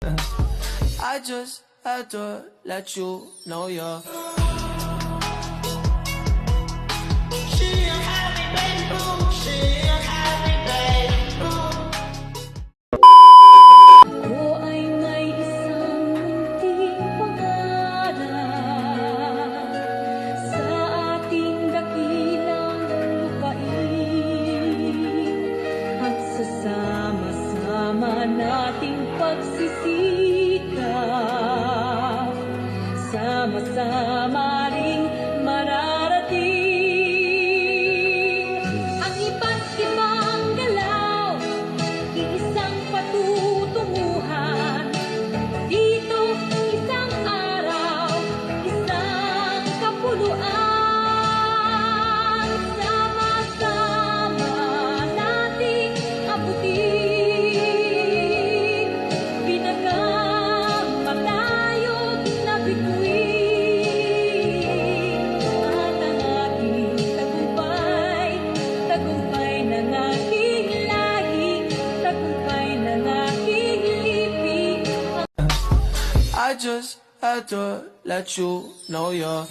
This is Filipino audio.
I just had to let you know you're Ako ay may isang munting pangarap sa ating dakilang lupain at sa sama-sama nating pagsisikap, sama-sama ring mararating ang iba't ibang galaw, isang patutunguhan. Dito isang araw, isang kapuluan. Sama-sama nating abutin, pinagkamatayo't nabituin. At ang ating tagumpay, tagumpay ng aking lahi, tagumpay ng aking lipi. I just had to let you know you're